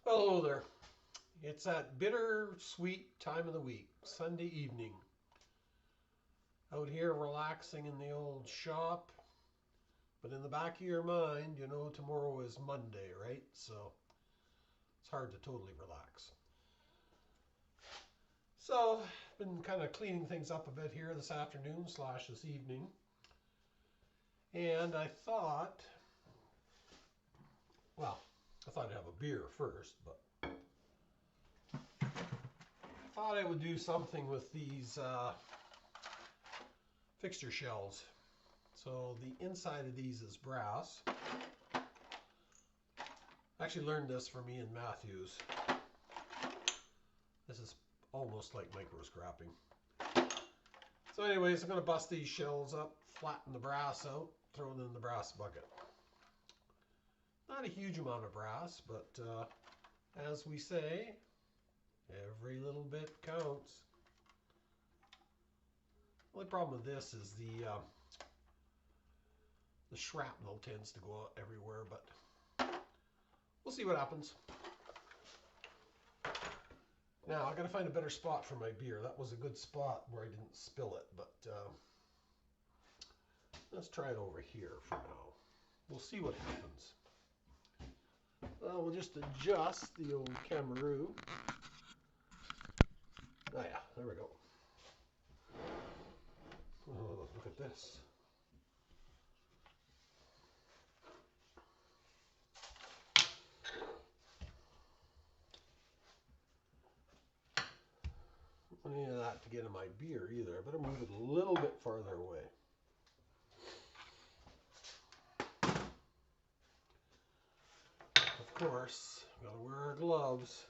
Hello there. It's that bitter-sweet time of the week, Sunday evening. Out here relaxing in the old shop, but in the back of your mind, you know tomorrow is Monday, right? So it's hard to totally relax. So I've been kind of cleaning things up a bit here this afternoon slash this evening. And well, I thought I'd have a beer first, but thought I would do something with these fixture shells. So the inside of these is brass. I actually learned this from Ian Matthews. This is almost like micro scrapping. So anyways, I'm going to bust these shells up, flatten the brass out, throw it in the brass bucket. Not a huge amount of brass, but as we say, every little bit counts. The only problem with this is the shrapnel tends to go out everywhere, but we'll see what happens. Now, I gotta find a better spot for my beer. That was a good spot where I didn't spill it, but let's try it over here for now. We'll see what happens. We'll just adjust the old Camaroo. Oh yeah, there we go. Oh, look at this. I don't need that to get in my beer either. I better move it a little bit farther away. Of course, gotta wear our gloves.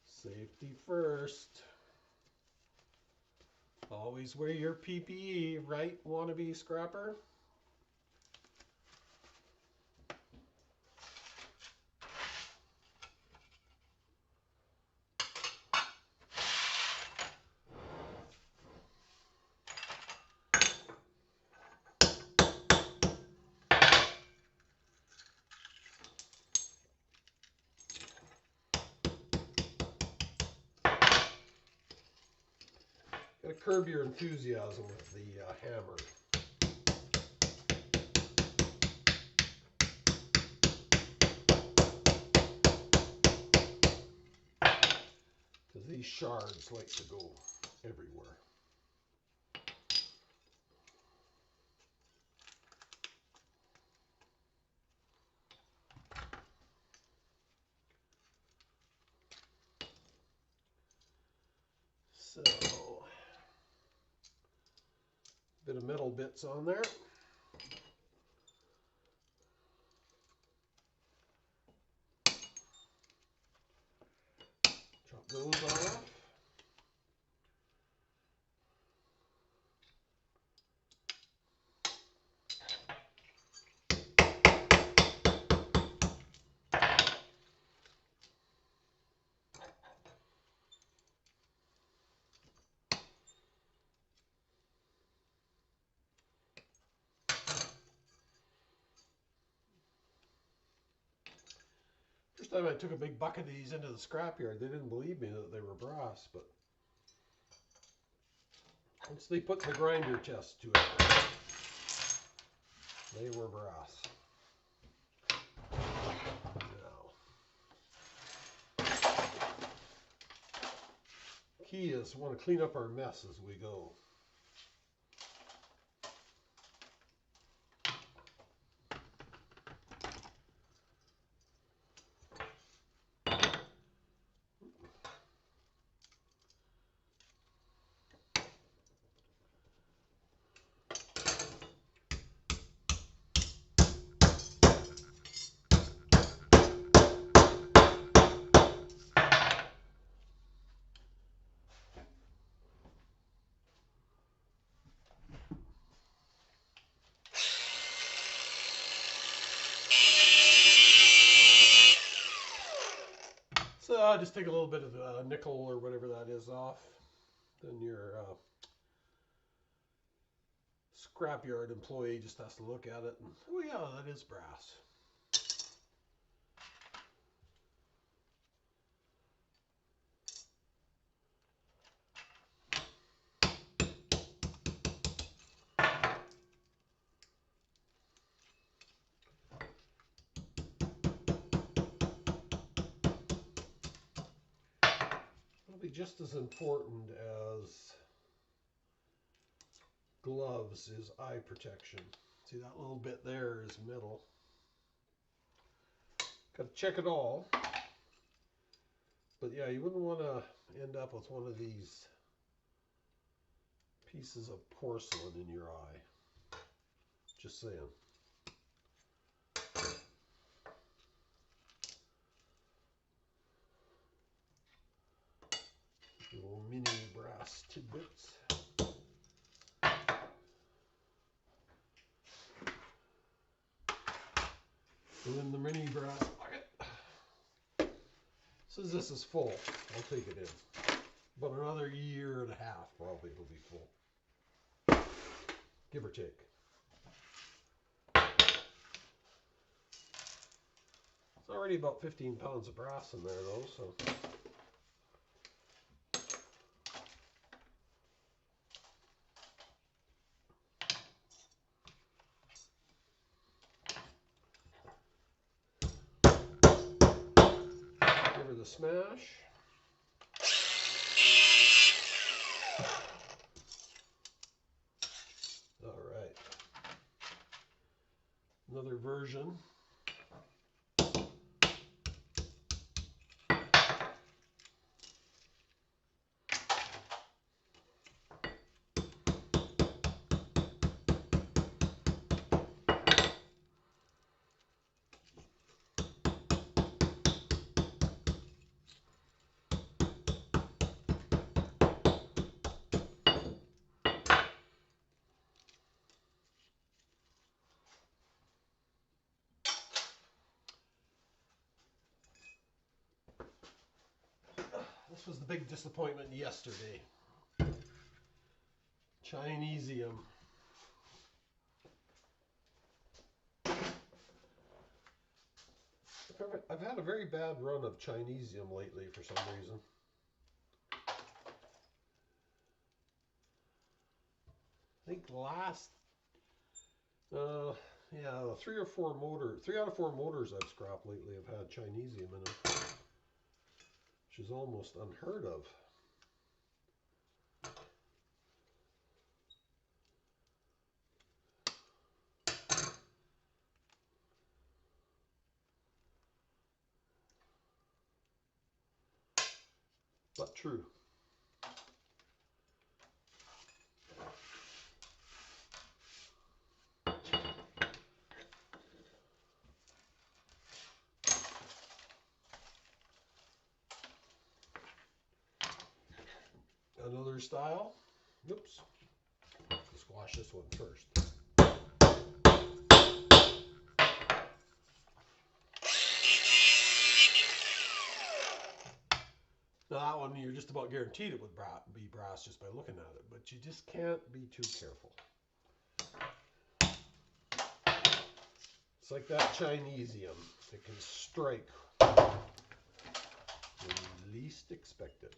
Safety first. Always wear your PPE, right, wannabe scrapper? Gotta curb your enthusiasm with the hammer. Because these shards like to go everywhere. So, bit of metal bits on there. Chop those off. First time I took a big bucket of these into the scrapyard, they didn't believe me that they were brass, but once they put the grinder test to it, they were brass. Now, key is we want to clean up our mess as we go. So just take a little bit of nickel or whatever that is off. Then your scrapyard employee just has to look at it and, oh yeah, that is brass. Probably just as important as gloves is eye protection. See that little bit there is metal. Got to check it all. But yeah, you wouldn't want to end up with one of these pieces of porcelain in your eye. Just saying. Little mini brass tidbits. And then the mini brass bucket. Says this is full. I'll take it in. But another year and a half probably it'll be full. Give or take. It's already about 15 pounds of brass in there though, so. Give her the smash. All right. Another version. This was the big disappointment yesterday. Chinesium. I've had a very bad run of Chinesium lately for some reason. I think the last, yeah, three out of four motors I've scrapped lately have had Chinesium in them, which is almost unheard of. But true. Another style. Oops. Squash this one first. Now that one you're just about guaranteed it would be brass just by looking at it, but you just can't be too careful. It's like that Chinesium. It can strike when you least expect it.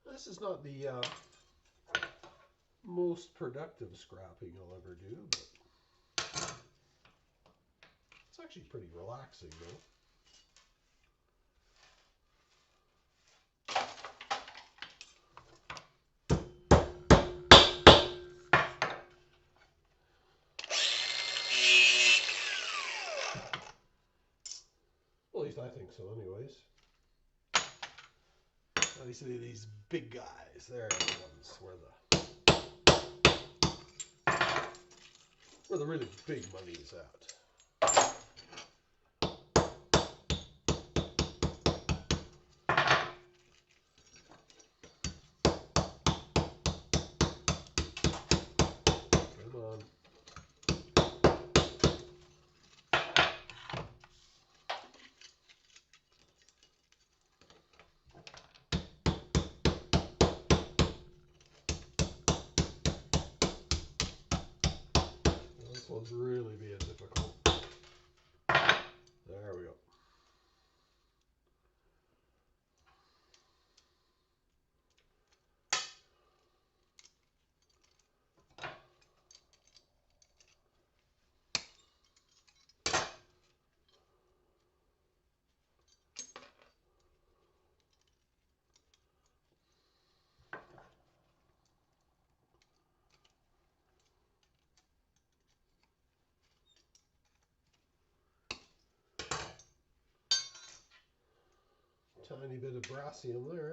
This is not the most productive scrapping I'll ever do, but it's actually pretty relaxing though. Well, at least I think so anyways. Obviously these big guys, they're the ones where the really big money is at. one's really being difficult. There we go. Tiny bit of brassium there.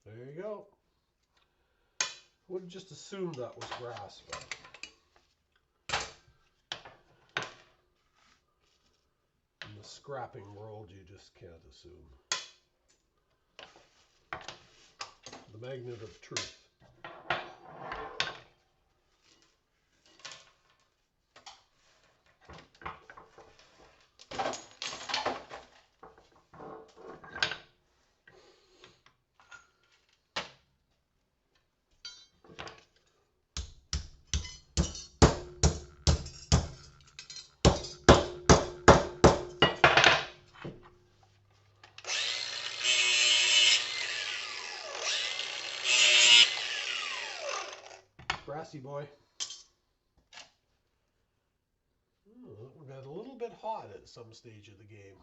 There you go. Would have just assumed that was brass, but in the scrapping world, you just can't assume. The magnet of truth. Brassy boy. We got a little bit hot at some stage of the game.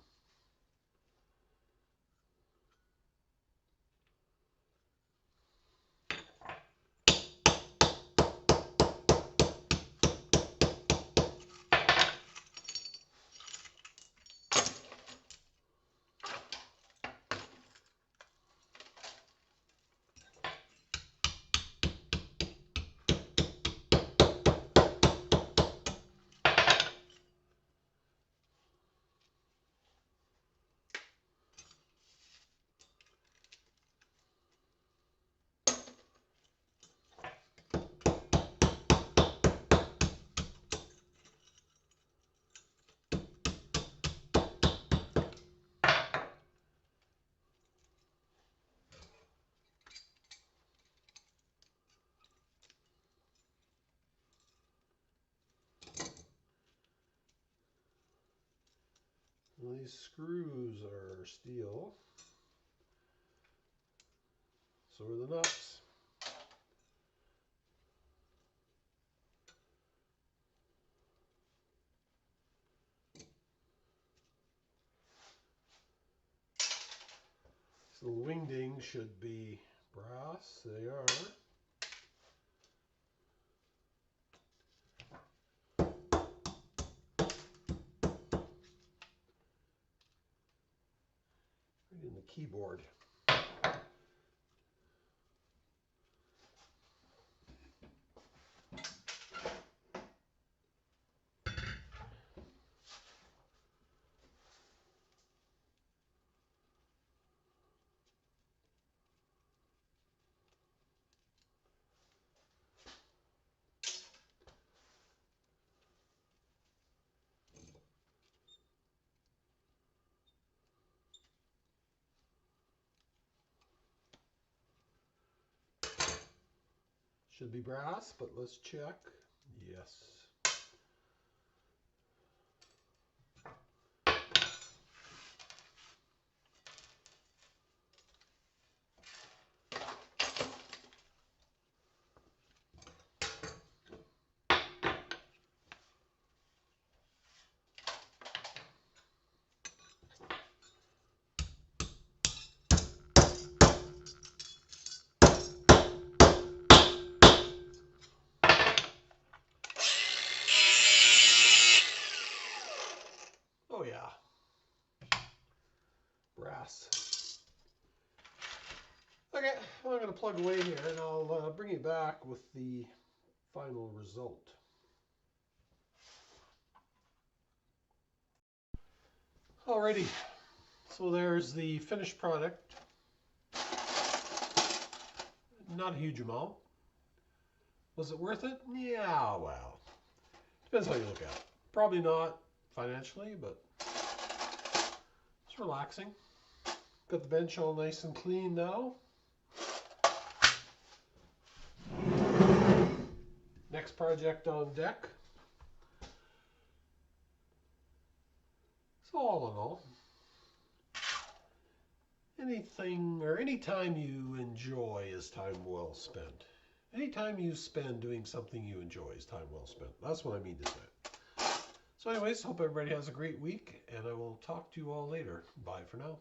Well, these screws are steel. So are the nuts. So the wingdings should be brass. They are. Right in the keyboard. Should be brass, but let's check. Yes. Oh yeah. Brass. Okay, well, I'm going to plug away here and I'll bring you back with the final result. Alrighty, so there's the finished product. Not a huge amount. Was it worth it? Yeah, well, depends how you look at it. Probably not financially, but it's relaxing. Got the bench all nice and clean now. Next project on deck. So all in all, anything or any time you enjoy is time well spent. Any time you spend doing something you enjoy is time well spent. That's what I mean to say. So anyways, hope everybody has a great week, and I will talk to you all later. Bye for now.